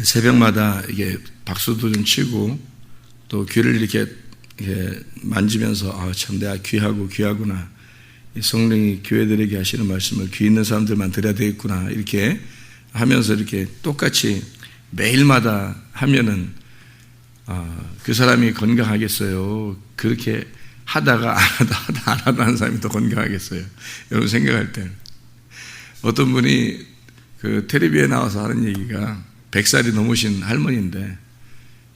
새벽마다 이게 박수도 좀 치고 또 귀를 이렇게 만지면서 참 내가 귀하구나. 이 성령이 교회들에게 하시는 말씀을 귀 있는 사람들만 들어야 되겠구나. 이렇게 하면서 이렇게 똑같이 매일마다 하면은 그 사람이 건강하겠어요? 그렇게 하다가 안 하다 하는 사람이 더 건강하겠어요? 여러분 생각할 때 어떤 분이 그 텔레비에 나와서 하는 얘기가 100살이 넘으신 할머니인데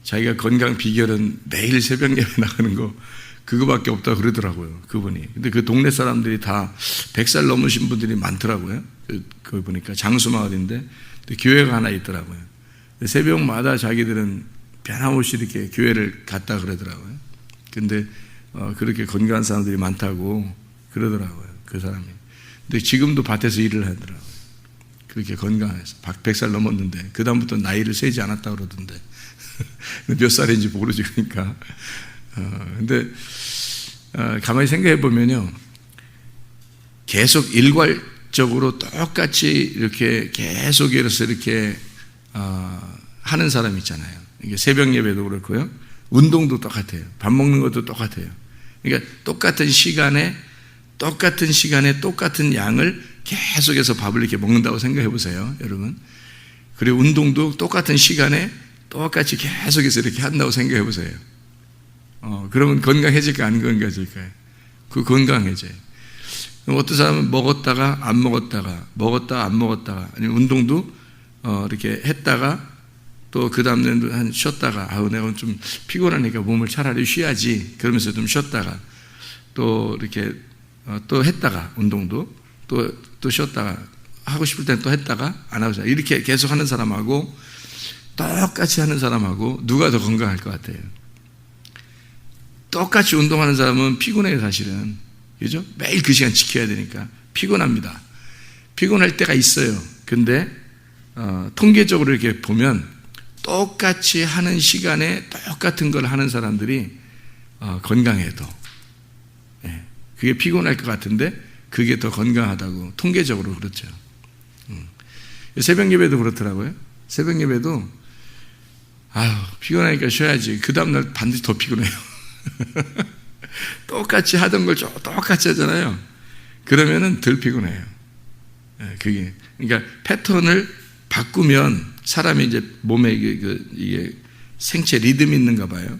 자기가 건강 비결은 매일 새벽 예배 나가는 거 그거밖에 없다고 그러더라고요. 그분이. 근데 그 동네 사람들이 다 100살 넘으신 분들이 많더라고요. 그거 보니까 장수마을인데 교회가 하나 있더라고요. 새벽마다 자기들은 변함없이 이렇게 교회를 갔다 그러더라고요. 근데 그렇게 건강한 사람들이 많다고 그러더라고요. 그 사람이. 근데 지금도 밭에서 일을 하더라고요. 그렇게 건강해서 100살 넘었는데 그 다음부터 나이를 세지 않았다고 그러던데 몇 살인지 모르지. 그러니까 근데 가만히 생각해 보면요, 계속 일괄적으로 똑같이 이렇게 계속해서 이렇게 하는 사람 있잖아요. 이게 새벽 예배도 그렇고요, 운동도 똑같아요. 밥 먹는 것도 똑같아요. 그러니까 똑같은 시간에 똑같은 양을 계속해서 밥을 이렇게 먹는다고 생각해 보세요, 여러분. 그리고 운동도 똑같은 시간에 똑같이 계속해서 이렇게 한다고 생각해 보세요. 그러면 건강해질까 안 건강해질까요? 그 건강해져요. 어떤 사람은 먹었다가 안 먹었다가 아니면 운동도 이렇게 했다가 또 그 다음 날도 한 쉬었다가 내가 좀 피곤하니까 몸을 차라리 쉬어야지 그러면서 좀 쉬었다가 또 이렇게 또 했다가 운동도 또 쉬었다가 하고 싶을 땐 또 했다가 안 하고 이렇게 계속 하는 사람하고 똑같이 하는 사람하고 누가 더 건강할 것 같아요? 똑같이 운동하는 사람은 피곤해요, 사실은. 그죠? 매일 그 시간 지켜야 되니까 피곤합니다. 피곤할 때가 있어요. 근데 통계적으로 이렇게 보면 똑같이 하는 시간에 똑같은 걸 하는 사람들이 건강해요, 더. 그게 피곤할 것 같은데 그게 더 건강하다고 통계적으로 그렇죠. 새벽 예배도 그렇더라고요. 새벽 예배도 피곤하니까 쉬어야지. 그 다음날 반드시 더 피곤해요. 똑같이 하던 걸 똑같이 하잖아요. 그러면은 덜 피곤해요. 그게. 그러니까 패턴을 바꾸면 사람이 이제 몸에 이게 생체 리듬이 있는가 봐요.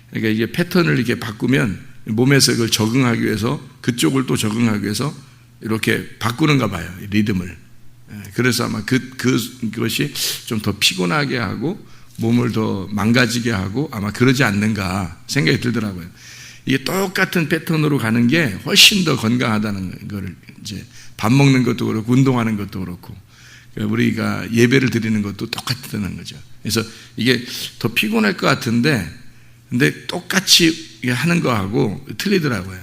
그러니까 이게 패턴을 이렇게 바꾸면 몸에서 그걸 적응하기 위해서 그쪽을 또 적응하기 위해서 이렇게 바꾸는가 봐요. 리듬을. 그래서 아마 그것이 좀 더 피곤하게 하고 몸을 더 망가지게 하고 아마 그러지 않는가 생각이 들더라고요. 이게 똑같은 패턴으로 가는 게 훨씬 더 건강하다는 걸 이제 밥 먹는 것도 그렇고 운동하는 것도 그렇고 우리가 예배를 드리는 것도 똑같다는 거죠. 그래서 이게 더 피곤할 것 같은데 근데 똑같이 하는 거하고 틀리더라고요.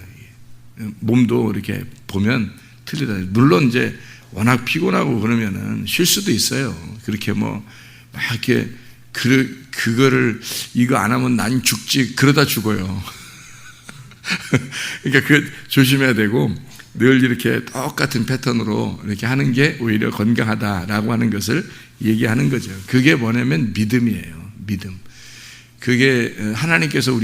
몸도 이렇게 보면 틀리더라고요. 물론 이제 워낙 피곤하고 그러면은 쉴 수도 있어요. 그렇게 막 이렇게 그거를 이거 안 하면 난 죽지 그러다 죽어요. 그러니까 조심해야 되고 늘 이렇게 똑같은 패턴으로 이렇게 하는 게 오히려 건강하다라고 하는 것을 얘기하는 거죠. 그게 뭐냐면 믿음이에요. 믿음. 그게 하나님께서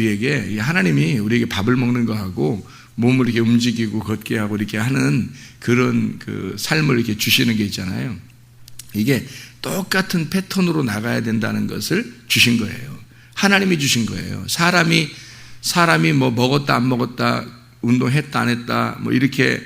하나님이 우리에게 밥을 먹는 거하고 몸을 이렇게 움직이고 걷게 하고 이렇게 하는 그런 그 삶을 이렇게 주시는 게 있잖아요. 이게 똑같은 패턴으로 나가야 된다는 것을 주신 거예요. 하나님이 주신 거예요. 사람이 뭐 먹었다 안 먹었다 운동했다 안 했다 뭐 이렇게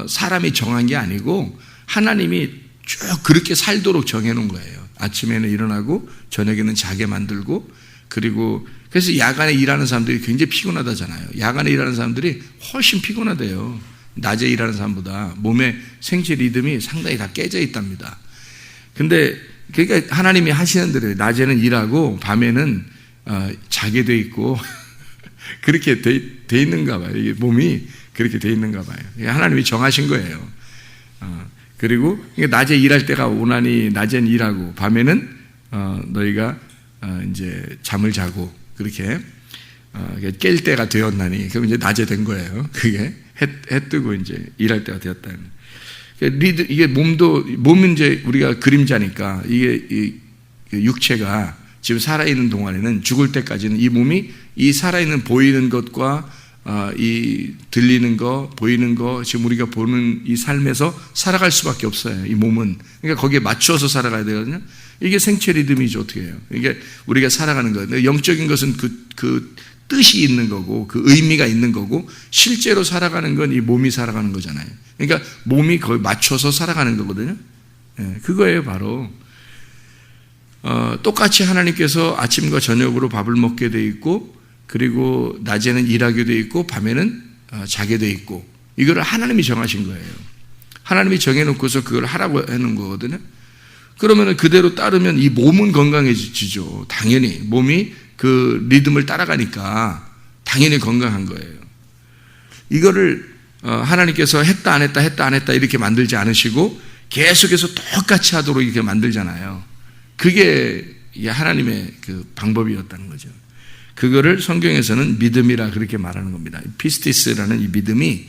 사람이 정한 게 아니고 하나님이 쭉 그렇게 살도록 정해놓은 거예요. 아침에는 일어나고 저녁에는 자게 만들고 그리고 그래서 야간에 일하는 사람들이 굉장히 피곤하다잖아요. 야간에 일하는 사람들이 훨씬 피곤하대요. 낮에 일하는 사람보다 몸의 생체 리듬이 상당히 다 깨져 있답니다. 근데 그러니까 하나님이 하시는 대로 낮에는 일하고 밤에는 자게 돼 있고 그렇게 돼 있는가 봐요. 이게 몸이 그렇게 돼 있는가 봐요. 하나님이 정하신 거예요. 그리고 낮에 일할 때가 오나니 낮엔 일하고 밤에는 너희가 이제 잠을 자고 그렇게 깰 때가 되었나니 그럼 이제 낮에 된 거예요. 그게 해 뜨고 이제 일할 때가 되었다는. 이게 몸은 이제 우리가 그림자니까 이게 육체가 지금 살아있는 동안에는 죽을 때까지는 이 몸이 이 살아있는 보이는 것과 이 들리는 거, 보이는 거, 지금 우리가 보는 이 삶에서 살아갈 수밖에 없어요. 이 몸은. 그러니까 거기에 맞추어서 살아가야 되거든요. 이게 생체 리듬이죠. 어떻게 해요? 이게 우리가 살아가는 거예요. 영적인 것은 그 뜻이 있는 거고, 그 의미가 있는 거고, 실제로 살아가는 건 이 몸이 살아가는 거잖아요. 그러니까 몸이 거기 맞춰서 살아가는 거거든요. 그거예요, 바로. 똑같이 하나님께서 아침과 저녁으로 밥을 먹게 돼 있고, 그리고 낮에는 일하게 돼 있고, 밤에는 자게 돼 있고, 이거를 하나님이 정하신 거예요. 하나님이 정해놓고서 그걸 하라고 해놓은 거거든요. 그러면 그대로 따르면 이 몸은 건강해지죠. 당연히 몸이 그 리듬을 따라가니까 당연히 건강한 거예요. 이거를 하나님께서 했다 안 했다 했다 안 했다 이렇게 만들지 않으시고 계속해서 똑같이 하도록 이렇게 만들잖아요. 그게 하나님의 그 방법이었다는 거죠. 그거를 성경에서는 믿음이라 그렇게 말하는 겁니다. 피스티스라는 이 믿음이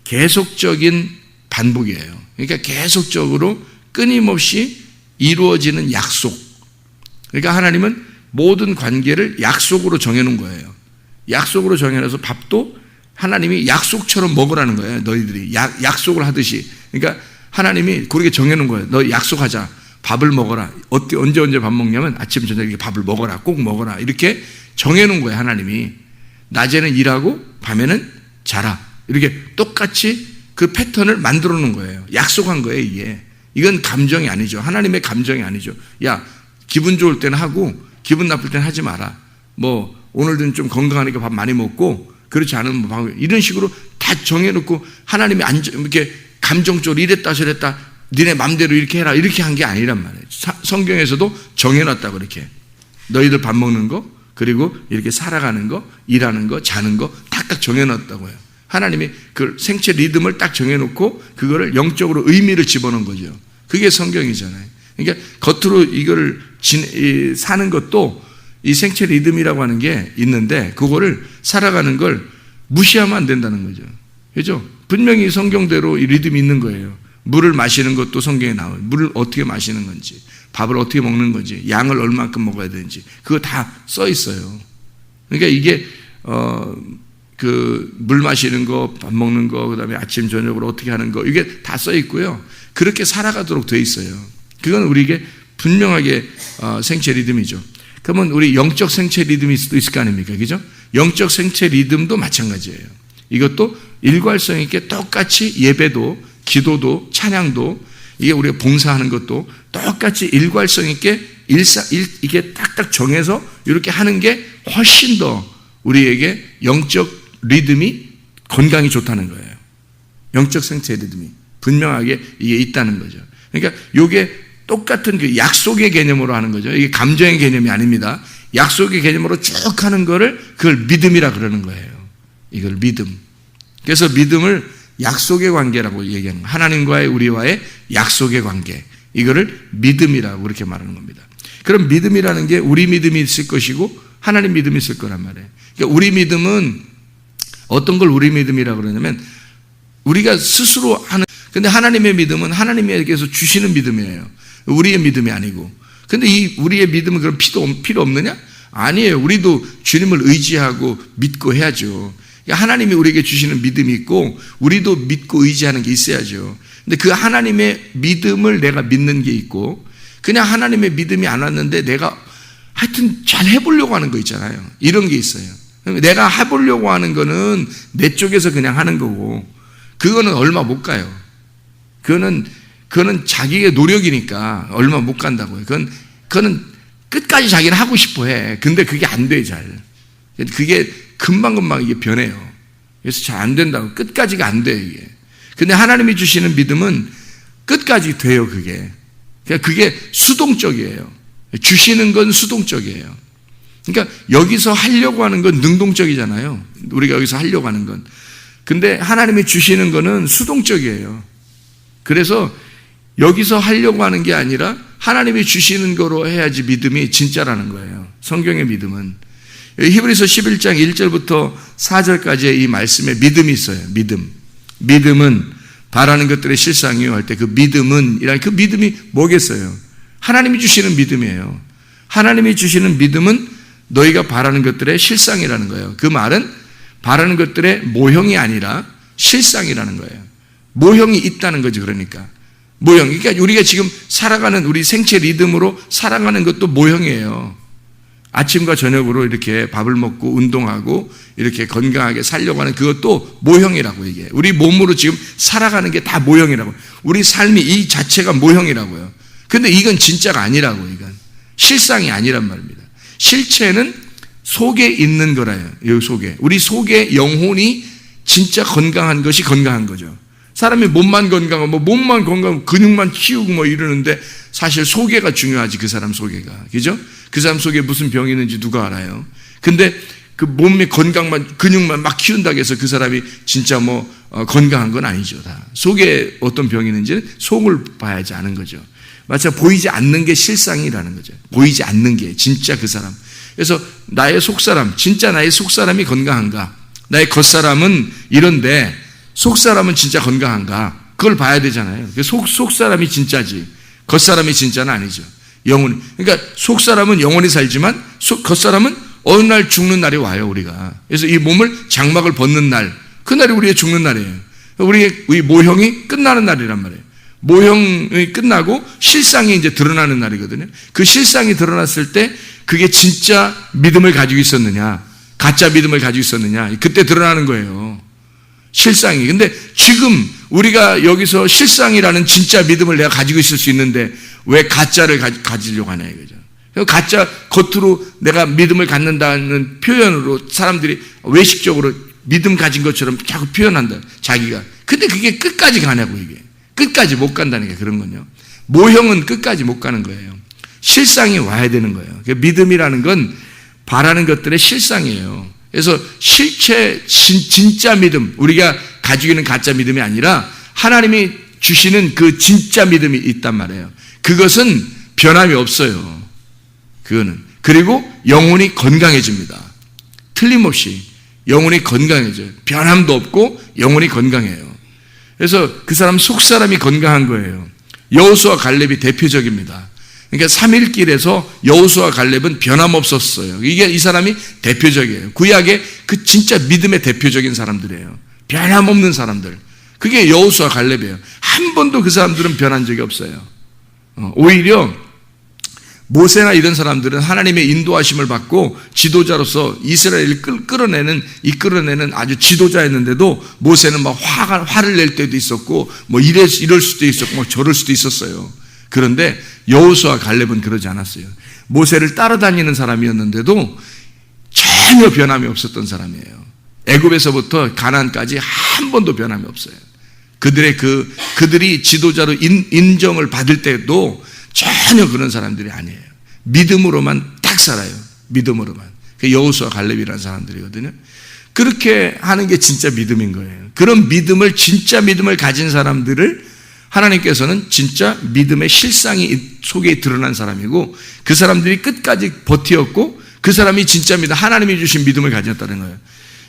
계속적인 반복이에요. 그러니까 계속적으로 끊임없이 이루어지는 약속. 그러니까 하나님은 모든 관계를 약속으로 정해놓은 거예요. 약속으로 정해놔서 밥도 하나님이 약속처럼 먹으라는 거예요. 너희들이 약속을 하듯이. 그러니까 하나님이 그렇게 정해놓은 거예요. 너 약속하자. 밥을 먹어라. 언제 밥 먹냐면 아침 저녁에 밥을 먹어라. 꼭 먹어라. 이렇게 정해놓은 거예요. 하나님이. 낮에는 일하고 밤에는 자라. 이렇게 똑같이 그 패턴을 만들어 놓은 거예요. 약속한 거예요. 이게. 이건 감정이 아니죠. 하나님의 감정이 아니죠. 야, 기분 좋을 때는 하고 기분 나쁠 때는 하지 마라. 뭐 오늘은 좀 건강하니까 밥 많이 먹고 그렇지 않으면 뭐 이런 식으로 다 정해놓고 하나님이 이렇게 감정적으로 이랬다 저랬다 니네 맘대로 이렇게 해라 이렇게 한 게 아니란 말이에요. 성경에서도 정해놨다고 이렇게 너희들 밥 먹는 거 그리고 이렇게 살아가는 거 일하는 거 자는 거 딱 정해놨다고요. 하나님이 그 생체 리듬을 딱 정해놓고 그거를 영적으로 의미를 집어넣은 거죠. 그게 성경이잖아요. 그러니까 겉으로 이걸 사는 것도 이 생체 리듬이라고 하는 게 있는데 그거를 살아가는 걸 무시하면 안 된다는 거죠. 그죠? 분명히 성경대로 이 리듬이 있는 거예요. 물을 마시는 것도 성경에 나와요. 물을 어떻게 마시는 건지, 밥을 어떻게 먹는 건지, 양을 얼마만큼 먹어야 되는지 그거 다 써 있어요. 그러니까 이게 그 물 마시는 거, 밥 먹는 거, 그다음에 아침 저녁으로 어떻게 하는 거 이게 다 써 있고요. 그렇게 살아가도록 돼 있어요. 그건 우리에게 분명하게 생체 리듬이죠. 그러면 우리 영적 생체 리듬일 수도 있을 거 아닙니까? 그죠? 영적 생체 리듬도 마찬가지예요. 이것도 일괄성 있게 똑같이 예배도, 기도도, 찬양도, 이게 우리가 봉사하는 것도 똑같이 일괄성 있게 이게 딱딱 정해서 이렇게 하는 게 훨씬 더 우리에게 영적 리듬이 건강이 좋다는 거예요. 영적 생체 리듬이 분명하게 이게 있다는 거죠. 그러니까 이게 똑같은 그 약속의 개념으로 하는 거죠. 이게 감정의 개념이 아닙니다. 약속의 개념으로 쭉 하는 거를 그걸 믿음이라 그러는 거예요. 이걸 믿음. 그래서 믿음을 약속의 관계라고 얘기하는 거예요. 하나님과의 우리와의 약속의 관계. 이거를 믿음이라고 그렇게 말하는 겁니다. 그럼 믿음이라는 게 우리 믿음이 있을 것이고 하나님 믿음이 있을 거란 말이에요. 그러니까 우리 믿음은 어떤 걸 우리 믿음이라고 그러냐면 우리가 스스로 하는, 근데 하나님의 믿음은 하나님에게서 주시는 믿음이에요. 우리의 믿음이 아니고. 근데 이 우리의 믿음은 그럼 필요 없느냐? 아니에요. 우리도 주님을 의지하고 믿고 해야죠. 그러니까 하나님이 우리에게 주시는 믿음이 있고 우리도 믿고 의지하는 게 있어야죠. 근데 그 하나님의 믿음을 내가 믿는 게 있고 그냥 하나님의 믿음이 안 왔는데 내가 하여튼 잘 해보려고 하는 거 있잖아요. 이런 게 있어요. 내가 해보려고 하는 거는 내 쪽에서 그냥 하는 거고 그거는 얼마 못 가요. 그거는 자기의 노력이니까 얼마 못 간다고요. 그거는 끝까지 자기는 하고 싶어 해. 근데 그게 안 돼, 잘. 그게 금방금방 이게 변해요. 그래서 잘 안 된다고. 끝까지가 안 돼, 이게. 근데 하나님이 주시는 믿음은 끝까지 돼요, 그게. 그게 수동적이에요. 주시는 건 수동적이에요. 그러니까 여기서 하려고 하는 건 능동적이잖아요. 우리가 여기서 하려고 하는 건. 근데 하나님이 주시는 거는 수동적이에요. 그래서 여기서 하려고 하는 게 아니라 하나님이 주시는 거로 해야지 믿음이 진짜라는 거예요. 성경의 믿음은. 히브리서 11장 1절부터 4절까지의 이 말씀에 믿음이 있어요. 믿음은 바라는 것들의 실상이요 할 때 그 믿음은 그 믿음이 뭐겠어요? 하나님이 주시는 믿음이에요. 하나님이 주시는 믿음은 너희가 바라는 것들의 실상이라는 거예요. 그 말은 바라는 것들의 모형이 아니라 실상이라는 거예요. 모형이 있다는 거죠. 그러니까 모형. 그러니까 우리가 지금 살아가는 우리 생체 리듬으로 살아가는 것도 모형이에요. 아침과 저녁으로 이렇게 밥을 먹고 운동하고 이렇게 건강하게 살려고 하는 그것도 모형이라고 이게. 우리 몸으로 지금 살아가는 게 다 모형이라고. 우리 삶이 이 자체가 모형이라고요. 근데 이건 진짜가 아니라고. 이건 실상이 아니란 말입니다. 실체는 속에 있는 거라요. 여기 속에. 우리 속에 영혼이 진짜 건강한 것이 건강한 거죠. 사람이 몸만 건강하고 몸만 건강하고 근육만 키우고 뭐 이러는데 사실 속에가 중요하지. 그 사람 속에가. 그죠? 그 사람 속에 무슨 병이 있는지 누가 알아요? 근데 그 몸의 건강만 근육만 막 키운다고 해서 그 사람이 진짜 건강한 건 아니죠. 다 속에 어떤 병이 있는지는 속을 봐야지 아는 거죠. 마치 보이지 않는 게 실상이라는 거죠. 보이지 않는 게 진짜 그 사람. 그래서 나의 속사람, 진짜 나의 속사람이 건강한가? 나의 겉사람은 이런데 속사람은 진짜 건강한가? 그걸 봐야 되잖아요. 속사람이 진짜지 겉사람이 진짜는 아니죠. 영혼. 그러니까 속사람은 영원히 살지만 겉사람은 어느 날 죽는 날이 와요. 우리가. 그래서 이 몸을 장막을 벗는 날, 그날이 우리의 죽는 날이에요. 우리 모형이 끝나는 날이란 말이에요. 모형이 끝나고 실상이 이제 드러나는 날이거든요. 그 실상이 드러났을 때 그게 진짜 믿음을 가지고 있었느냐, 가짜 믿음을 가지고 있었느냐, 그때 드러나는 거예요. 실상이. 근데 지금 우리가 여기서 실상이라는 진짜 믿음을 내가 가지고 있을 수 있는데 왜 가짜를 가지려고 하냐 이거죠. 가짜 겉으로 내가 믿음을 갖는다는 표현으로 사람들이 외식적으로 믿음 가진 것처럼 자꾸 표현한다. 자기가. 근데 그게 끝까지 가냐고 이게. 끝까지 못 간다는 게 그런 거요. 모형은 끝까지 못 가는 거예요. 실상이 와야 되는 거예요. 믿음이라는 건 바라는 것들의 실상이에요. 그래서 실체, 진짜 믿음, 우리가 가지고 있는 가짜 믿음이 아니라 하나님이 주시는 그 진짜 믿음이 있단 말이에요. 그것은 변함이 없어요. 그거는. 그리고 영혼이 건강해집니다. 틀림없이 영혼이 건강해져요. 변함도 없고 영혼이 건강해요. 그래서 그 사람 속사람이 건강한 거예요. 여호수아 갈렙이 대표적입니다. 그러니까 3일길에서 여호수아 갈렙은 변함없었어요. 이게 이 사람이 대표적이에요. 구약의 그 진짜 믿음의 대표적인 사람들이에요. 변함없는 사람들. 그게 여호수아 갈렙이에요. 한 번도 그 사람들은 변한 적이 없어요. 오히려 모세나 이런 사람들은 하나님의 인도하심을 받고 지도자로서 이스라엘을 이끌어내는 아주 지도자였는데도 모세는 막 화를 낼 때도 있었고 이럴 수도 있었고 저럴 수도 있었어요. 그런데 여호수아 갈렙은 그러지 않았어요. 모세를 따라다니는 사람이었는데도 전혀 변함이 없었던 사람이에요. 애굽에서부터 가나안까지 한 번도 변함이 없어요. 그들이 지도자로 인정을 받을 때도 전혀 그런 사람들이 아니에요. 믿음으로만 딱 살아요. 믿음으로만. 여호수아 갈렙이라는 사람들이거든요. 그렇게 하는 게 진짜 믿음인 거예요. 그런 믿음을, 진짜 믿음을 가진 사람들을 하나님께서는 진짜 믿음의 실상이 속에 드러난 사람이고 그 사람들이 끝까지 버티었고 그 사람이 진짜 믿음, 하나님이 주신 믿음을 가졌다는 거예요.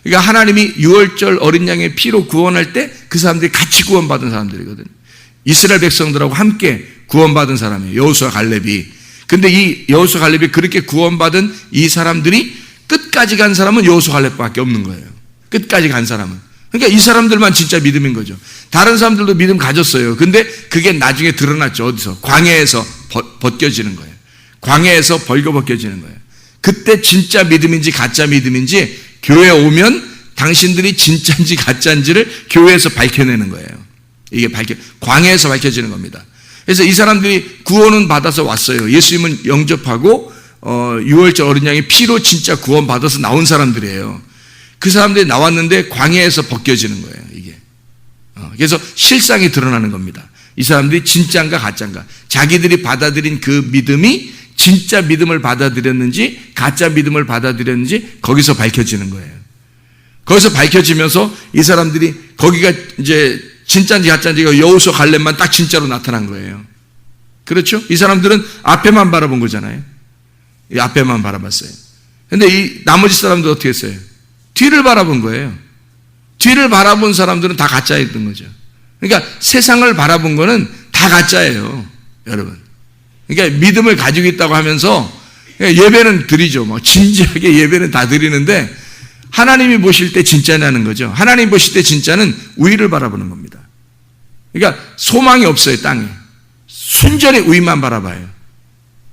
그러니까 하나님이 유월절 어린 양의 피로 구원할 때 그 사람들이 같이 구원받은 사람들이거든요. 이스라엘 백성들하고 함께 구원받은 사람이에요. 여호수아 갈렙이. 근데 이 여호수아 갈렙이 그렇게 구원받은 이 사람들이 끝까지 간 사람은 여호수아 갈렙밖에 없는 거예요. 끝까지 간 사람은. 그러니까 이 사람들만 진짜 믿음인 거죠. 다른 사람들도 믿음 가졌어요. 근데 그게 나중에 드러났죠. 어디서? 광야에서 벗겨지는 거예요. 광야에서 벌거벗겨지는 거예요. 그때 진짜 믿음인지 가짜 믿음인지 교회에 오면 당신들이 진짜인지 가짜인지를 교회에서 밝혀내는 거예요. 이게 광야에서 밝혀지는 겁니다. 그래서 이 사람들이 구원은 받아서 왔어요. 예수님은 영접하고 6월절 어린 양의 피로 진짜 구원 받아서 나온 사람들이에요. 그 사람들이 나왔는데 광야에서 벗겨지는 거예요. 이게. 그래서 실상이 드러나는 겁니다. 이 사람들이 진짜인가 가짜인가. 자기들이 받아들인 그 믿음이 진짜 믿음을 받아들였는지 가짜 믿음을 받아들였는지 거기서 밝혀지는 거예요. 거기서 밝혀지면서 이 사람들이 거기가 이제 진짜인지 가짜인지가 여호수아 갈렙만 딱 진짜로 나타난 거예요. 그렇죠? 이 사람들은 앞에만 바라본 거잖아요. 이 앞에만 바라봤어요. 근데 이 나머지 사람들 어떻게 했어요? 뒤를 바라본 거예요. 뒤를 바라본 사람들은 다 가짜였던 거죠. 그러니까 세상을 바라본 거는 다 가짜예요. 여러분. 그러니까 믿음을 가지고 있다고 하면서 예배는 드리죠. 뭐 진지하게 예배는 다 드리는데 하나님이 보실 때 진짜냐는 거죠. 하나님 보실 때 진짜는 우위를 바라보는 겁니다. 그러니까 소망이 없어요. 땅에. 순전히 우위만 바라봐요.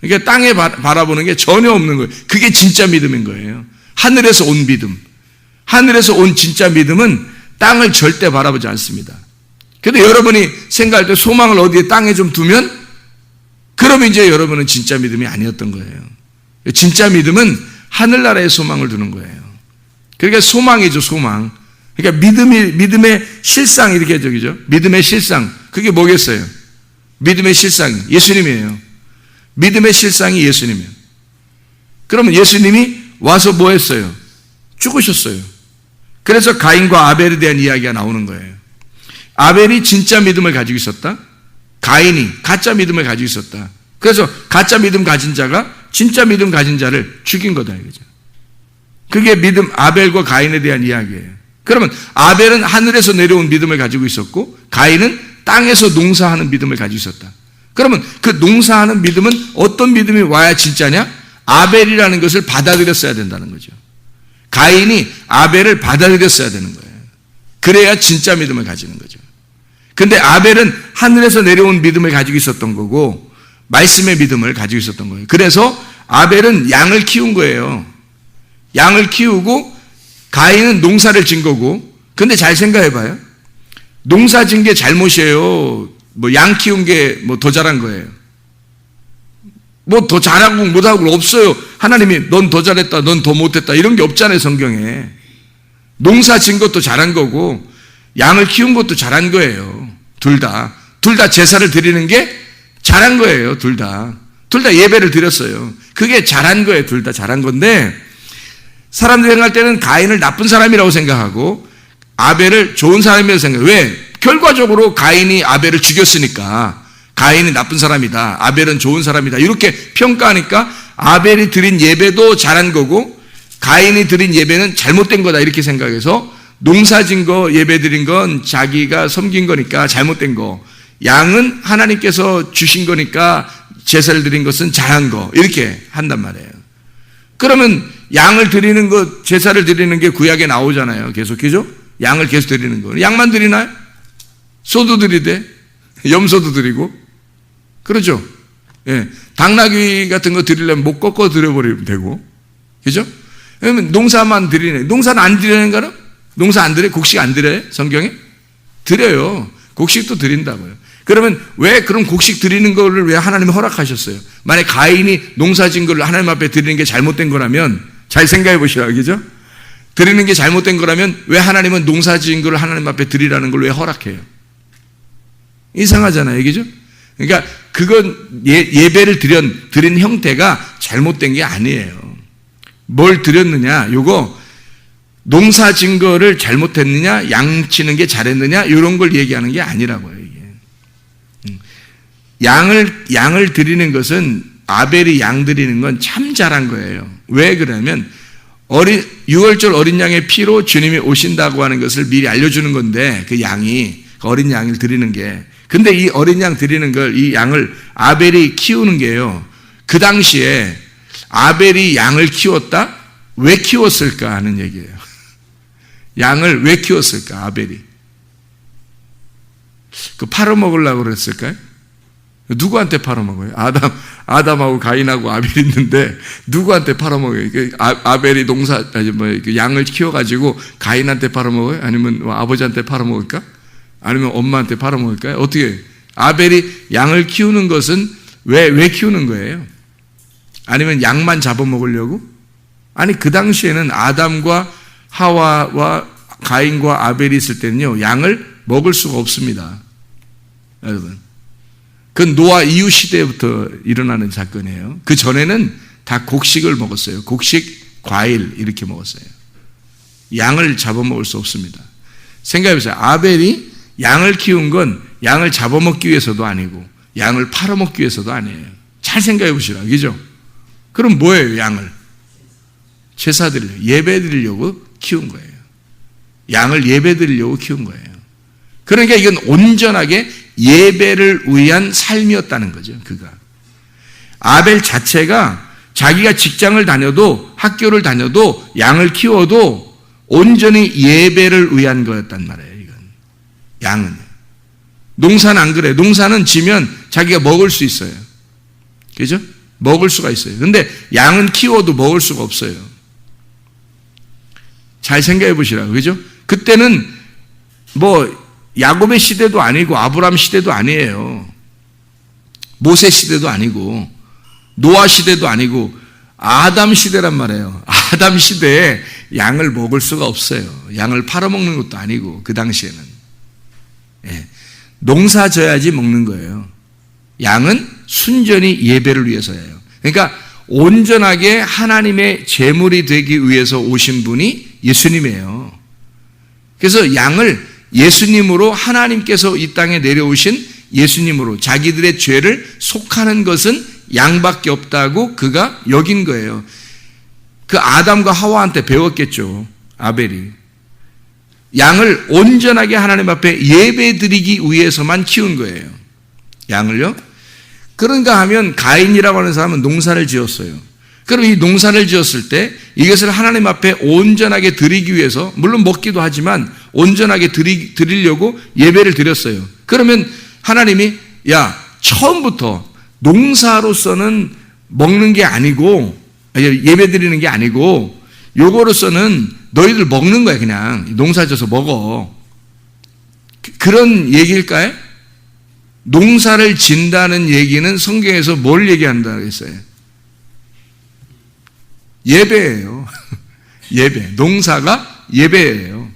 그러니까 땅에 바라보는 게 전혀 없는 거예요. 그게 진짜 믿음인 거예요. 하늘에서 온 믿음. 하늘에서 온 진짜 믿음은 땅을 절대 바라보지 않습니다. 그런데 여러분이 생각할 때 소망을 어디에 땅에 좀 두면 그러면 이제 여러분은 진짜 믿음이 아니었던 거예요. 진짜 믿음은 하늘나라에 소망을 두는 거예요. 그러니까 소망이죠, 소망. 그러니까 믿음의 실상 이렇게 저기죠. 믿음의 실상. 그게 뭐겠어요? 믿음의 실상이 예수님이에요. 믿음의 실상이 예수님이에요. 그러면 예수님이 와서 뭐 했어요? 죽으셨어요. 그래서 가인과 아벨에 대한 이야기가 나오는 거예요. 아벨이 진짜 믿음을 가지고 있었다. 가인이 가짜 믿음을 가지고 있었다. 그래서 가짜 믿음 가진 자가 진짜 믿음 가진 자를 죽인 거다 이거죠. 그게 믿음 아벨과 가인에 대한 이야기예요. 그러면 아벨은 하늘에서 내려온 믿음을 가지고 있었고 가인은 땅에서 농사하는 믿음을 가지고 있었다. 그러면 그 농사하는 믿음은 어떤 믿음이 와야 진짜냐? 아벨이라는 것을 받아들였어야 된다는 거죠. 가인이 아벨을 받아들였어야 되는 거예요. 그래야 진짜 믿음을 가지는 거죠. 근데 아벨은 하늘에서 내려온 믿음을 가지고 있었던 거고 말씀의 믿음을 가지고 있었던 거예요. 그래서 아벨은 양을 키운 거예요. 양을 키우고 가인은 농사를 진 거고. 근데 잘 생각해 봐요. 농사 진 게 잘못이에요. 뭐 양 키운 게 뭐 더 잘한 거예요. 뭐 더 잘하고 못하고 없어요. 하나님이 넌 더 잘했다, 넌 더 못했다 이런 게 없잖아요, 성경에. 농사 진 것도 잘한 거고 양을 키운 것도 잘한 거예요. 둘 다 제사를 드리는 게 잘한 거예요. 둘 다 예배를 드렸어요. 그게 잘한 거예요. 둘 다 잘한 건데 사람들이 생각할 때는 가인을 나쁜 사람이라고 생각하고 아벨을 좋은 사람이라고 생각해요. 왜? 결과적으로 가인이 아벨을 죽였으니까 가인이 나쁜 사람이다, 아벨은 좋은 사람이다 이렇게 평가하니까 아벨이 드린 예배도 잘한 거고 가인이 드린 예배는 잘못된 거다 이렇게 생각해서 농사진 거 예배 드린 건 자기가 섬긴 거니까 잘못된 거, 양은 하나님께서 주신 거니까 제사를 드린 것은 잘한 거 이렇게 한단 말이에요. 그러면 양을 드리는 것, 제사를 드리는 게 구약에 나오잖아요. 계속해죠? 양을 계속 드리는 거. 양만 드리나요? 소도 드리되 염소도 드리고 그러죠? 예. 당나귀 같은 거 드리려면 목 꺾어 드려버리면 되고 그죠? 그러면 농사만 드리네. 농사는 안 드리는 거는? 농사 안 드려요? 곡식 안 드려요? 성경에? 드려요. 곡식도 드린다고요. 그러면 왜 그런 곡식 드리는 거를 왜 하나님이 허락하셨어요? 만약 가인이 농사 진 걸 하나님 앞에 드리는 게 잘못된 거라면 잘 생각해 보시라고, 그죠? 드리는 게 잘못된 거라면 왜 하나님은 농사 지은 걸 하나님 앞에 드리라는 걸 왜 허락해요? 이상하잖아요, 그죠? 그러니까 그건 예배를 드린 형태가 잘못된 게 아니에요. 뭘 드렸느냐? 요거 농사 진 거를 잘못했느냐? 양치는 게 잘했느냐? 이런 걸 얘기하는 게 아니라고요, 이게. 양을 드리는 것은 아벨이 양 드리는 건 참 잘한 거예요. 왜 그러냐면 6월절 어린 양의 피로 주님이 오신다고 하는 것을 미리 알려주는 건데 그 양이 어린 양을 드리는 게, 근데 이 어린 양 드리는 걸, 이 양을 아벨이 키우는 게요, 그 당시에 아벨이 양을 키웠다? 왜 키웠을까 하는 얘기예요. 양을 왜 키웠을까 아벨이? 그 팔아먹으려고 그랬을까요? 누구한테 팔아먹어요? 아담하고 가인하고 아벨이 있는데 누구한테 팔아먹어요? 아벨이 양을 키워가지고 가인한테 팔아먹어요? 아니면 아버지한테 팔아먹을까? 아니면 엄마한테 팔아먹을까요? 어떻게? 아벨이 양을 키우는 것은 왜 키우는 거예요? 아니면 양만 잡아먹으려고? 아니, 그 당시에는 아담과 하와와 가인과 아벨이 있을 때는요, 양을 먹을 수가 없습니다. 여러분. 그 노아 이후 시대부터 일어나는 사건이에요. 그 전에는 다 곡식을 먹었어요. 곡식, 과일 이렇게 먹었어요. 양을 잡아먹을 수 없습니다. 생각해보세요. 아벨이 양을 키운 건 양을 잡아먹기 위해서도 아니고 양을 팔아먹기 위해서도 아니에요. 잘 생각해보시라. 그죠? 그럼 뭐예요, 양을? 제사 드리려고, 예배 드리려고 키운 거예요. 양을 예배 드리려고 키운 거예요. 그러니까 이건 온전하게 예배를 위한 삶이었다는 거죠, 그가. 아벨 자체가 자기가 직장을 다녀도 학교를 다녀도 양을 키워도 온전히 예배를 위한 거였단 말이에요. 이건 양은. 농사는 안 그래. 농사는 지면 자기가 먹을 수 있어요. 그죠? 먹을 수가 있어요. 근데 양은 키워도 먹을 수가 없어요. 잘 생각해 보시라고. 그죠? 그때는 뭐 야곱의 시대도 아니고 아브라함 시대도 아니에요. 모세 시대도 아니고 노아 시대도 아니고 아담 시대란 말이에요. 아담 시대에 양을 먹을 수가 없어요. 양을 팔아먹는 것도 아니고 그 당시에는. 예. 농사 져야지 먹는 거예요. 양은 순전히 예배를 위해서예요. 그러니까 온전하게 하나님의 제물이 되기 위해서 오신 분이 예수님이에요. 그래서 양을 예수님으로 하나님께서 이 땅에 내려오신 예수님으로 자기들의 죄를 속하는 것은 양밖에 없다고 그가 여긴 거예요. 그 아담과 하와한테 배웠겠죠. 아벨이. 양을 온전하게 하나님 앞에 예배 드리기 위해서만 키운 거예요. 양을요. 그런가 하면 가인이라고 하는 사람은 농사를 지었어요. 그럼 이 농사를 지었을 때 이것을 하나님 앞에 온전하게 드리기 위해서 물론 먹기도 하지만 온전하게 드리려고 예배를 드렸어요. 그러면 하나님이 야 처음부터 농사로서는 먹는 게 아니고 예배 드리는 게 아니고 요거로서는 너희들 먹는 거야. 그냥 농사 져서 먹어. 그런 얘기일까요? 농사를 진다는 얘기는 성경에서 뭘 얘기한다고 했어요? 예배예요. 예배. 농사가 예배예요.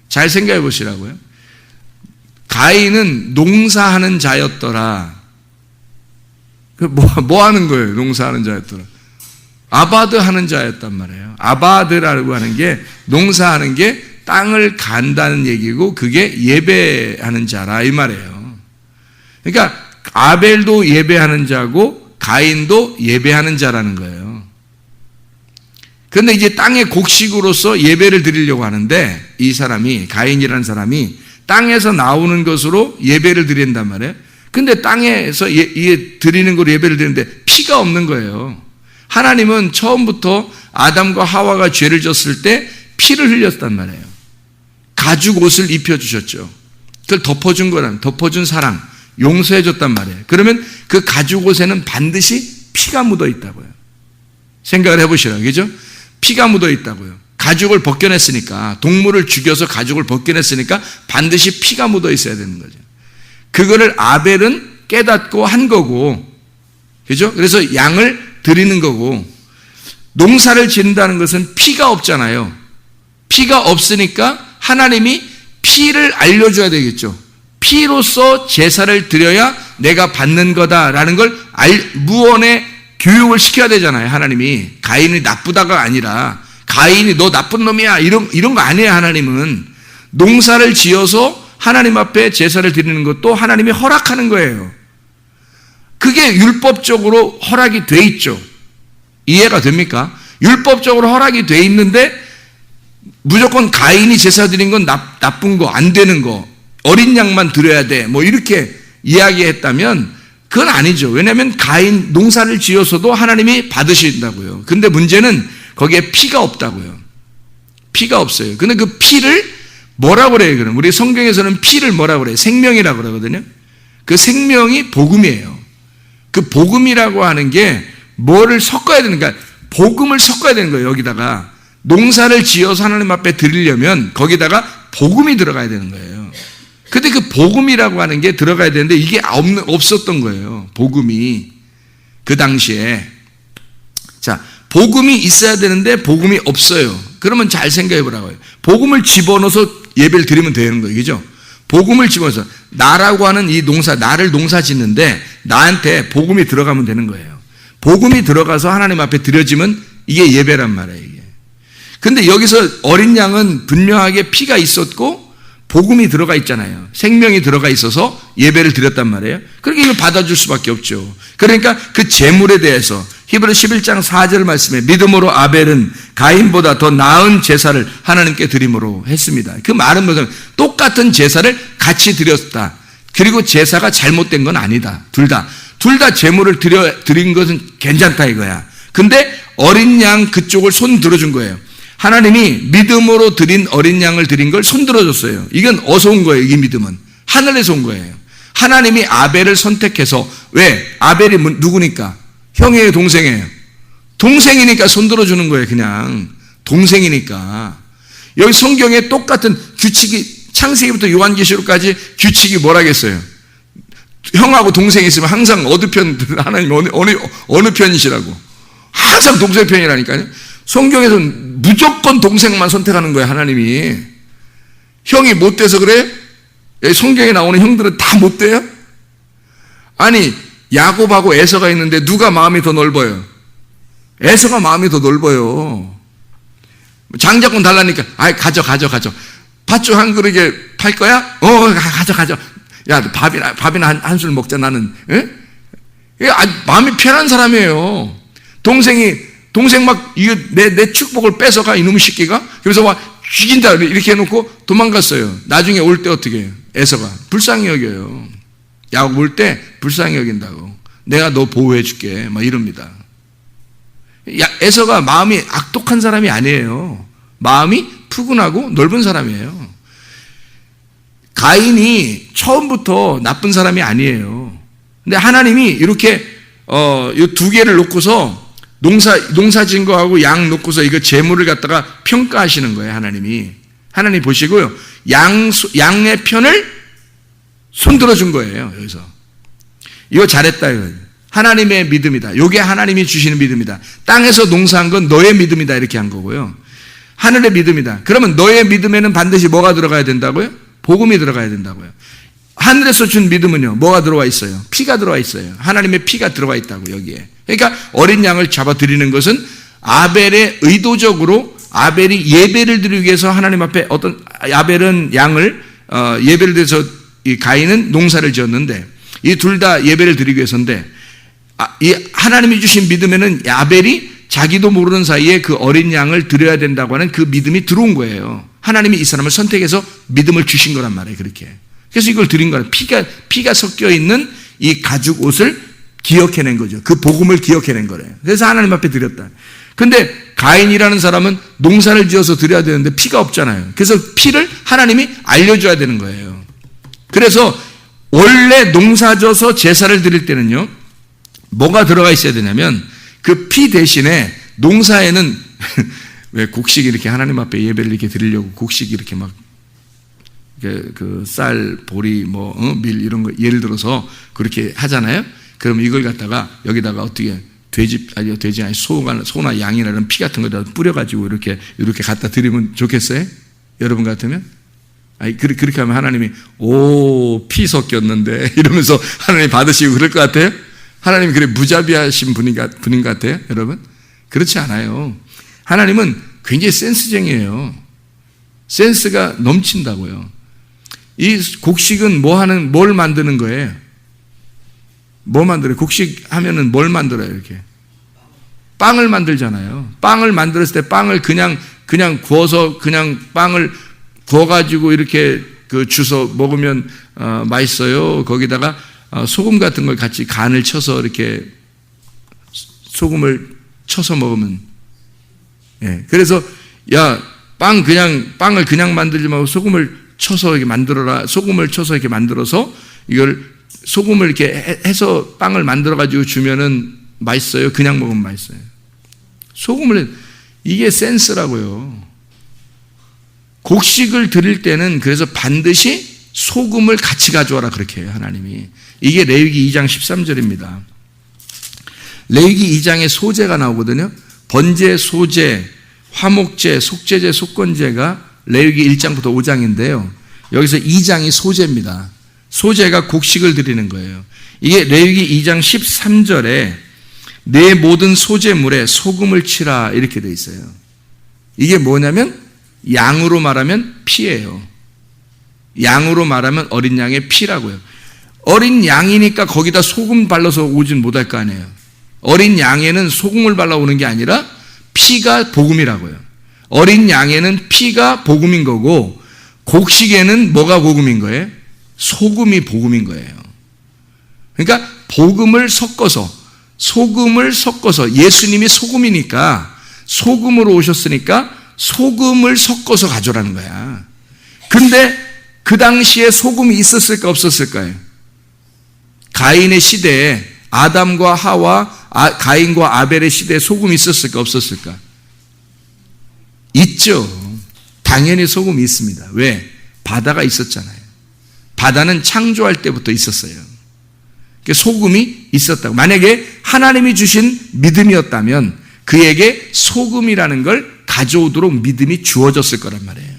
잘 생각해 보시라고요. 가인은 농사하는 자였더라. 뭐 하는 거예요? 농사하는 자였더라. 아바드 하는 자였단 말이에요. 아바드라고 하는 게 농사하는 게 땅을 간다는 얘기고 그게 예배하는 자라 이 말이에요. 그러니까 아벨도 예배하는 자고 가인도 예배하는 자라는 거예요. 그런데 이제 땅의 곡식으로서 예배를 드리려고 하는데 이 사람이 가인이라는 사람이 땅에서 나오는 것으로 예배를 드린단 말이에요. 근데 땅에서 드리는 거로 예배를 드리는데 피가 없는 거예요. 하나님은 처음부터 아담과 하와가 죄를 졌을 때 피를 흘렸단 말이에요. 가죽 옷을 입혀주셨죠. 그걸 덮어준 거란, 덮어준 사랑, 용서해줬단 말이에요. 그러면 그 가죽 옷에는 반드시 피가 묻어 있다고요. 생각을 해보시라고, 그죠? 피가 묻어 있다고요. 가죽을 벗겨냈으니까, 동물을 죽여서 가죽을 벗겨냈으니까 반드시 피가 묻어 있어야 되는 거죠. 그거를 아벨은 깨닫고 한 거고, 그죠? 그래서 양을 드리는 거고, 농사를 짓는다는 것은 피가 없잖아요. 피가 없으니까 하나님이 피를 알려줘야 되겠죠. 피로서 제사를 드려야 내가 받는 거다라는 걸 무언의 교육을 시켜야 되잖아요. 하나님이 가인이 나쁘다가 아니라 가인이 너 나쁜 놈이야 이런 거 아니에요. 하나님은 농사를 지어서 하나님 앞에 제사를 드리는 것도 하나님이 허락하는 거예요. 그게 율법적으로 허락이 돼 있죠. 이해가 됩니까? 율법적으로 허락이 돼 있는데 무조건 가인이 제사 드린 건 나쁜 거, 안 되는 거, 어린 양만 드려야 돼 뭐 이렇게 이야기했다면 그건 아니죠. 왜냐하면 가인 농사를 지어서도 하나님이 받으신다고요. 근데 문제는 거기에 피가 없다고요. 피가 없어요. 근데 그 피를 뭐라고 그래요? 그럼 우리 성경에서는 피를 뭐라고 그래요? 생명이라고 그러거든요. 그 생명이 복음이에요. 그 복음이라고 하는 게 뭐를 섞어야 되는 거야? 복음을 섞어야 되는 거예요. 여기다가 농사를 지어서 하나님 앞에 드리려면 거기다가 복음이 들어가야 되는 거예요. 근데 그 복음이라고 하는 게 들어가야 되는데 이게 없었던 거예요. 복음이 그 당시에. 자, 복음이 있어야 되는데 복음이 없어요. 그러면 잘 생각해 보라고요. 복음을 집어넣어서 예배를 드리면 되는 거예요. 그죠? 복음을 집어넣어서 나라고 하는 이 농사, 나를 농사 짓는데 나한테 복음이 들어가면 되는 거예요. 복음이 들어가서 하나님 앞에 드려지면 이게 예배란 말이에요. 이게. 근데 여기서 어린 양은 분명하게 피가 있었고 복음이 들어가 있잖아요. 생명이 들어가 있어서 예배를 드렸단 말이에요. 그러니까 이걸 받아줄 수밖에 없죠. 그러니까 그 제물에 대해서 히브리 11장 4절 말씀에 믿음으로 아벨은 가인보다 더 나은 제사를 하나님께 드림으로 했습니다. 그 말은 뭐냐면 똑같은 제사를 같이 드렸다. 그리고 제사가 잘못된 건 아니다. 둘 다 제물을 드린 것은 괜찮다 이거야. 근데 어린 양 그쪽을 손 들어준 거예요. 하나님이 믿음으로 드린 어린 양을 드린 걸 손 들어줬어요. 이건 어디서 온 거예요? 이 믿음은 하늘에서 온 거예요. 하나님이 아벨을 선택해서, 왜? 아벨이 누구니까? 형이에요, 동생이에요? 동생이니까 손 들어주는 거예요. 그냥 동생이니까. 여기 성경에 똑같은 규칙이, 창세기부터 요한계시록까지 규칙이 뭐라겠어요? 형하고 동생이 있으면 항상 어느 편, 하나님 어느 편이시라고? 항상 동생 편이라니까요. 성경에서는 무조건 동생만 선택하는 거예요. 하나님이. 형이 못 돼서 그래? 성경에 나오는 형들은 다 못 돼요? 아니, 야곱하고 에서가 있는데 누가 마음이 더 넓어요? 에서가 마음이 더 넓어요. 장자권 달라니까, 아이, 가져. 팥죽 한 그릇에 팔 거야? 가져. 야, 밥이나 한 술 먹자, 나는. 예? 마음이 편한 사람이에요. 동생 막, 이거 내 축복을 뺏어가, 이놈의 새끼가? 그래서 막 죽인다, 이렇게 해놓고 도망갔어요. 나중에 올 때 어떻게 해요? 에서가. 불쌍히 여겨요. 야곱 올 때 불쌍히 여긴다고. 내가 너 보호해 줄게. 막 이럽니다. 에서가 마음이 악독한 사람이 아니에요. 마음이 푸근하고 넓은 사람이에요. 가인이 처음부터 나쁜 사람이 아니에요. 근데 하나님이 이렇게 이 두 개를 놓고서 농사 진 거하고 양 놓고서 이거 재물을 갖다가 평가하시는 거예요. 하나님 보시고요. 양의 편을 손들어 준 거예요. 여기서 이거 잘했다. 이거 하나님의 믿음이다. 이게 하나님이 주시는 믿음이다. 땅에서 농사한 건 너의 믿음이다. 이렇게 한 거고요. 하늘의 믿음이다. 그러면 너의 믿음에는 반드시 뭐가 들어가야 된다고요? 복음이 들어가야 된다고요. 하늘에서 준 믿음은요, 뭐가 들어와 있어요? 피가 들어와 있어요. 하나님의 피가 들어와 있다고, 여기에. 그러니까 어린 양을 잡아 드리는 것은 아벨의 의도적으로, 아벨이 예배를 드리기 위해서 하나님 앞에 아벨은 양을 예배를 드려서 이 가인은 농사를 지었는데, 이 둘 다 예배를 드리기 위해서인데, 이 하나님이 주신 믿음에는 아벨이 자기도 모르는 사이에 그 어린 양을 드려야 된다고 하는 그 믿음이 들어온 거예요. 하나님이 이 사람을 선택해서 믿음을 주신 거란 말이에요. 그렇게. 그래서 이걸 드린 거예요. 피가 섞여 있는 이 가죽 옷을 기억해낸 거죠. 그 복음을 기억해낸 거래요. 그래서 하나님 앞에 드렸다. 근데 가인이라는 사람은 농사를 지어서 드려야 되는데 피가 없잖아요. 그래서 피를 하나님이 알려줘야 되는 거예요. 그래서 원래 농사 져서 제사를 드릴 때는요, 뭐가 들어가 있어야 되냐면 그 피 대신에 농사에는 왜 곡식 이렇게 하나님 앞에 예배를 이렇게 드리려고 곡식 이렇게 막 그 쌀, 보리, 밀 이런 거 예를 들어서 그렇게 하잖아요. 그럼 이걸 갖다가 여기다가 어떻게 돼지 아니 소나 양이나 이런 피 같은 거다 뿌려가지고 이렇게 갖다 드리면 좋겠어요? 여러분 같으면? 아니 그렇게 하면 하나님이 피 섞였는데 이러면서 하나님 받으시고 그럴 것 같아요? 하나님이 그래 무자비하신 분인 것 같아요, 여러분? 그렇지 않아요. 하나님은 굉장히 센스쟁이에요. 센스가 넘친다고요. 이 곡식은 뭘 만드는 거예요? 뭐 만들어요? 곡식 하면은 뭘 만들어요, 이렇게? 빵을 만들잖아요. 빵을 만들었을 때 빵을 그냥 구워서 그냥 빵을 구워가지고 이렇게 주서 먹으면 맛있어요. 거기다가 소금 같은 걸 같이 간을 쳐서 이렇게 소금을 쳐서 먹으면, 예. 그래서 빵을 그냥 만들지 말고 소금을 쳐서 이렇게 만들어라. 소금을 쳐서 이렇게 만들어서 이걸 소금을 이렇게 해서 빵을 만들어 가지고 주면은 맛있어요. 그냥 먹으면 맛있어요. 이게 센스라고요. 곡식을 드릴 때는 그래서 반드시 소금을 같이 가져와라 그렇게 해요, 하나님이. 이게 레위기 2장 13절입니다. 레위기 2장에 소제가 나오거든요. 번제, 소제, 화목제, 속제제, 속건제가 레위기 1장부터 5장인데요. 여기서 2장이 소제입니다. 소제가 곡식을 드리는 거예요. 이게 레위기 2장 13절에 내 모든 소제물에 소금을 치라 이렇게 돼 있어요. 이게 뭐냐면 양으로 말하면 피예요. 양으로 말하면 어린 양의 피라고요. 어린 양이니까 거기다 소금 발라서 오진 못할 거 아니에요. 어린 양에는 소금을 발라오는 게 아니라 피가 복음이라고요. 어린 양에는 피가 복음인 거고 곡식에는 뭐가 복음인 거예요? 소금이 복음인 거예요. 그러니까 복음을 섞어서 소금을 섞어서, 예수님이 소금이니까 소금으로 오셨으니까 소금을 섞어서 가져라는 거야. 근데 그 당시에 소금이 있었을까 없었을까요? 가인의 시대에, 아담과 하와 가인과 아벨의 시대에 소금이 있었을까 없었을까? 있죠. 당연히 소금이 있습니다. 왜? 바다가 있었잖아요. 바다는 창조할 때부터 있었어요. 소금이 있었다고. 만약에 하나님이 주신 믿음이었다면 그에게 소금이라는 걸 가져오도록 믿음이 주어졌을 거란 말이에요.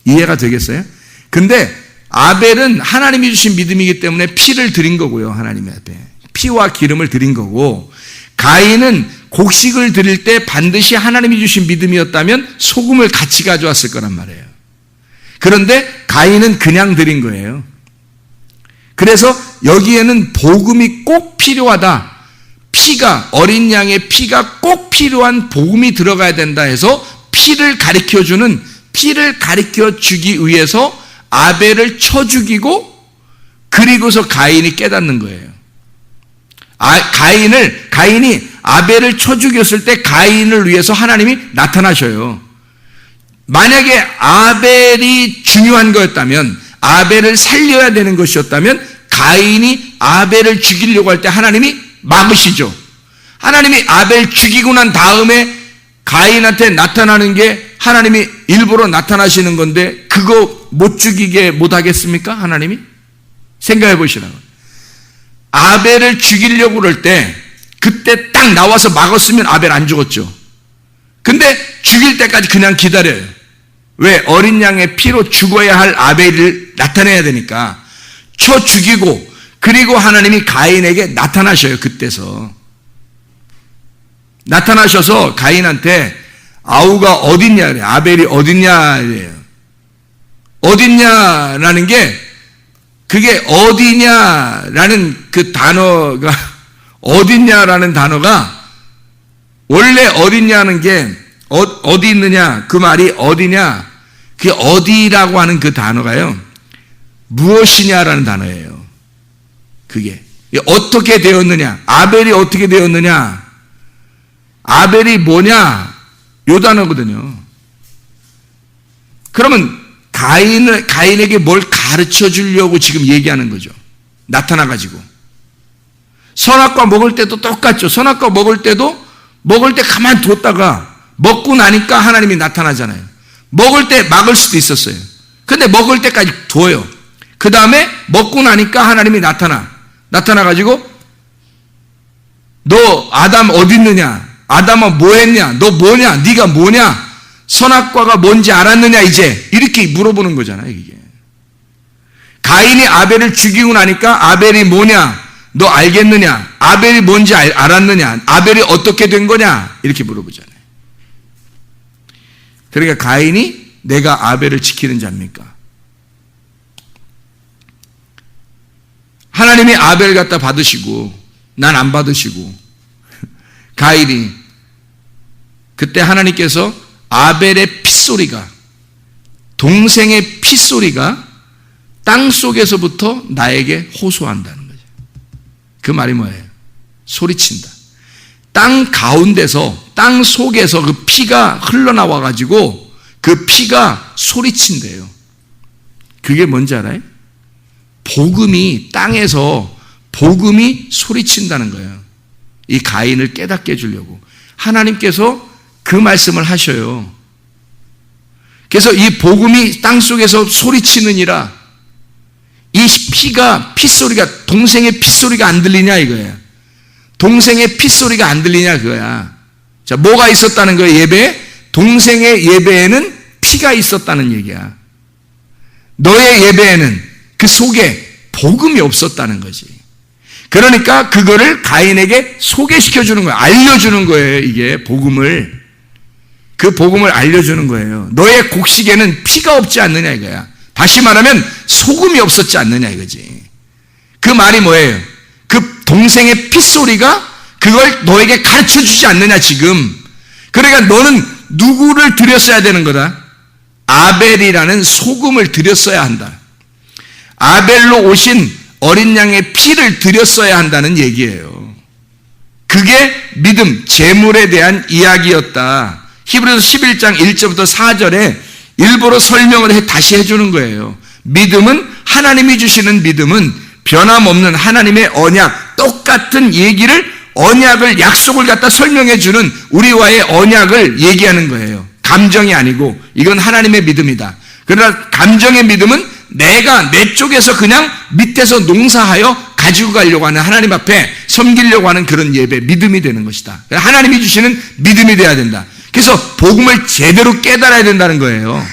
이해가 되겠어요? 근데 아벨은 하나님이 주신 믿음이기 때문에 피를 드린 거고요. 하나님 앞에 피와 기름을 드린 거고, 가인은 곡식을 드릴 때 반드시 하나님이 주신 믿음이었다면 소금을 같이 가져왔을 거란 말이에요. 그런데 가인은 그냥 드린 거예요. 그래서 여기에는 복음이 꼭 필요하다, 피가, 어린 양의 피가 꼭 필요한 복음이 들어가야 된다 해서 피를 가리켜주는, 피를 가리켜주기 위해서 아벨을 쳐 죽이고, 그리고서 가인이 깨닫는 거예요. 가인이 아벨을 쳐 죽였을 때 가인을 위해서 하나님이 나타나셔요. 만약에 아벨이 중요한 거였다면, 아벨을 살려야 되는 것이었다면 가인이 아벨을 죽이려고 할 때 하나님이 막으시죠. 하나님이 아벨 죽이고 난 다음에 가인한테 나타나는 게 하나님이 일부러 나타나시는 건데, 그거 못 죽이게 못 하겠습니까? 하나님이? 생각해 보시라고. 아벨을 죽이려고 그럴 때 그때 딱 나와서 막았으면 아벨 안 죽었죠. 근데 죽일 때까지 그냥 기다려요. 왜? 어린 양의 피로 죽어야 할 아벨을 나타내야 되니까 쳐 죽이고, 그리고 하나님이 가인에게 나타나셔요. 그때서 나타나셔서 가인한테 아우가 어딨냐 그래요. 아벨이 어딨냐 그래요. 어딨냐라는 게, 그게 어디냐라는 그 단어가, 어딨냐라는 단어가 원래 어딨냐는 게 어디 있느냐, 그 말이 어디냐, 그게 어디라고 하는 그 단어가요, 무엇이냐라는 단어예요. 그게 어떻게 되었느냐, 아벨이 어떻게 되었느냐, 아벨이 뭐냐, 요 단어거든요. 그러면 가인에게 뭘 가르쳐 주려고 지금 얘기하는 거죠. 나타나가지고. 선악과 먹을 때도 똑같죠. 선악과 먹을 때도, 먹을 때 가만히 뒀다가 먹고 나니까 하나님이 나타나잖아요. 먹을 때 막을 수도 있었어요. 근데 먹을 때까지 둬요. 그 다음에 먹고 나니까 하나님이 나타나가지고, 너 아담 어디 있느냐, 아담아 뭐 했냐, 너 뭐냐, 네가 뭐냐, 선악과가 뭔지 알았느냐 이제, 이렇게 물어보는 거잖아요. 이게 가인이 아벨을 죽이고 나니까 아벨이 뭐냐, 너 알겠느냐, 아벨이 뭔지 알았느냐, 아벨이 어떻게 된 거냐, 이렇게 물어보잖아요. 그러니까 가인이 내가 아벨을 지키는 자입니까? 하나님이 아벨 갖다 받으시고 난 안 받으시고, 가인이 그때 하나님께서 아벨의 핏소리가, 동생의 핏소리가 땅 속에서부터 나에게 호소한다는 거죠. 그 말이 뭐예요? 소리친다. 땅 가운데서, 땅 속에서 그 피가 흘러나와 가지고 그 피가 소리친대요. 그게 뭔지 알아요? 복음이, 땅에서 복음이 소리친다는 거예요. 이 가인을 깨닫게 해주려고 하나님께서 그 말씀을 하셔요. 그래서 이 복음이 땅속에서 소리치느니라, 이 피가, 핏소리가, 동생의 핏소리가 안 들리냐 이거야. 동생의 핏소리가 안 들리냐 그거야. 자, 뭐가 있었다는 거예요? 예배에? 동생의 예배에는 피가 있었다는 얘기야. 너의 예배에는 그 속에 복음이 없었다는 거지. 그러니까 그거를 가인에게 소개시켜 주는 거예요. 알려주는 거예요. 이게 복음을. 그 복음을 알려주는 거예요. 너의 곡식에는 피가 없지 않느냐 이거야. 다시 말하면 소금이 없었지 않느냐 이거지. 그 말이 뭐예요? 그 동생의 핏소리가 그걸 너에게 가르쳐 주지 않느냐 지금. 그러니까 너는 누구를 드렸어야 되는 거다? 아벨이라는 소금을 드렸어야 한다. 아벨로 오신 어린 양의 피를 드렸어야 한다는 얘기예요. 그게 믿음, 재물에 대한 이야기였다. 히브리서 11장 1절부터 4절에 일부러 설명을 다시 해주는 거예요. 믿음은, 하나님이 주시는 믿음은 변함없는 하나님의 언약, 똑같은 얘기를, 언약을, 약속을 갖다 설명해 주는 우리와의 언약을 얘기하는 거예요. 감정이 아니고 이건 하나님의 믿음이다. 그러나 감정의 믿음은 내가 내 쪽에서 그냥 밑에서 농사하여 가지고 가려고 하는, 하나님 앞에 섬기려고 하는 그런 예배, 믿음이 되는 것이다. 하나님이 주시는 믿음이 돼야 된다. 그래서 복음을 제대로 깨달아야 된다는 거예요.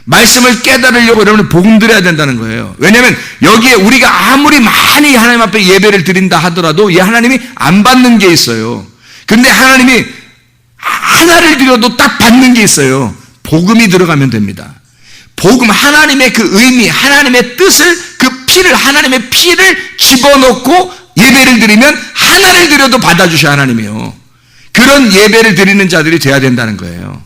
말씀을 깨달으려고 여러분 복음 드려야 된다는 거예요. 왜냐하면 여기에 우리가 아무리 많이 하나님 앞에 예배를 드린다 하더라도 이 하나님이 안 받는 게 있어요. 근데 하나님이 하나를 드려도 딱 받는 게 있어요. 복음이 들어가면 됩니다. 복음, 하나님의 그 의미, 하나님의 뜻을, 그 피를, 하나님의 피를 집어넣고 예배를 드리면 하나를 드려도 받아주셔 하나님이요. 그런 예배를 드리는 자들이 돼야 된다는 거예요.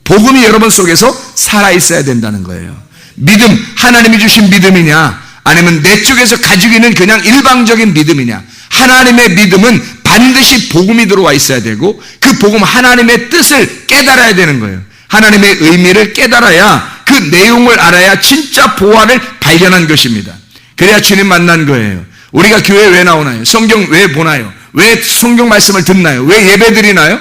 복음이 여러분 속에서 살아있어야 된다는 거예요. 믿음, 하나님이 주신 믿음이냐, 아니면 내 쪽에서 가지고 있는 그냥 일방적인 믿음이냐. 하나님의 믿음은 반드시 복음이 들어와 있어야 되고, 그 복음, 하나님의 뜻을 깨달아야 되는 거예요. 하나님의 의미를 깨달아야, 그 내용을 알아야 진짜 보화를 발견한 것입니다. 그래야 주님 만난 거예요. 우리가 교회에 왜 나오나요? 성경 왜 보나요? 왜 성경 말씀을 듣나요? 왜 예배 드리나요?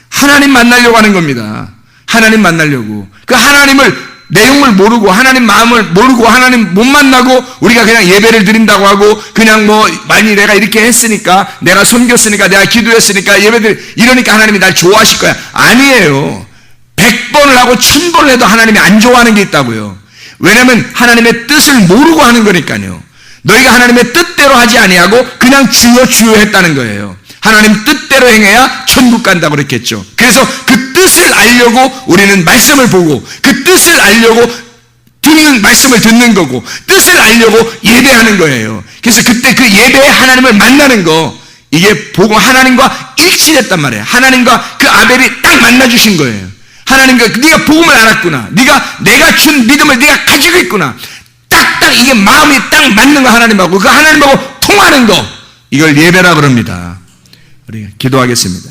하나님 만나려고 하는 겁니다. 하나님 만나려고. 그 하나님을, 내용을 모르고, 하나님 마음을 모르고, 하나님 못 만나고, 우리가 그냥 예배를 드린다고 하고, 그냥 뭐, 많이 내가 이렇게 했으니까, 내가 섬겼으니까, 내가 기도했으니까, 이러니까 하나님이 날 좋아하실 거야. 아니에요. 100번을 하고 1000번을 해도 하나님이 안 좋아하는 게 있다고요. 왜냐하면 하나님의 뜻을 모르고 하는 거니까요. 너희가 하나님의 뜻대로 하지 아니하고 그냥 주여 주여 했다는 거예요. 하나님 뜻대로 행해야 천국 간다고 그랬겠죠. 그래서 그 뜻을 알려고 우리는 말씀을 보고, 그 뜻을 알려고 말씀을 듣는 거고, 뜻을 알려고 예배하는 거예요. 그래서 그때 그 예배에 하나님을 만나는 거, 이게 보고 하나님과 일치됐단 말이에요. 하나님과 그 아벨이 딱 만나주신 거예요. 하나님과 네가 복음을 알았구나. 내가 준 믿음을 네가 가지고 있구나. 딱딱 이게 마음이 딱 맞는 거, 하나님하고 그 하나님하고 통하는 거, 이걸 예배라 그럽니다. 우리 기도하겠습니다.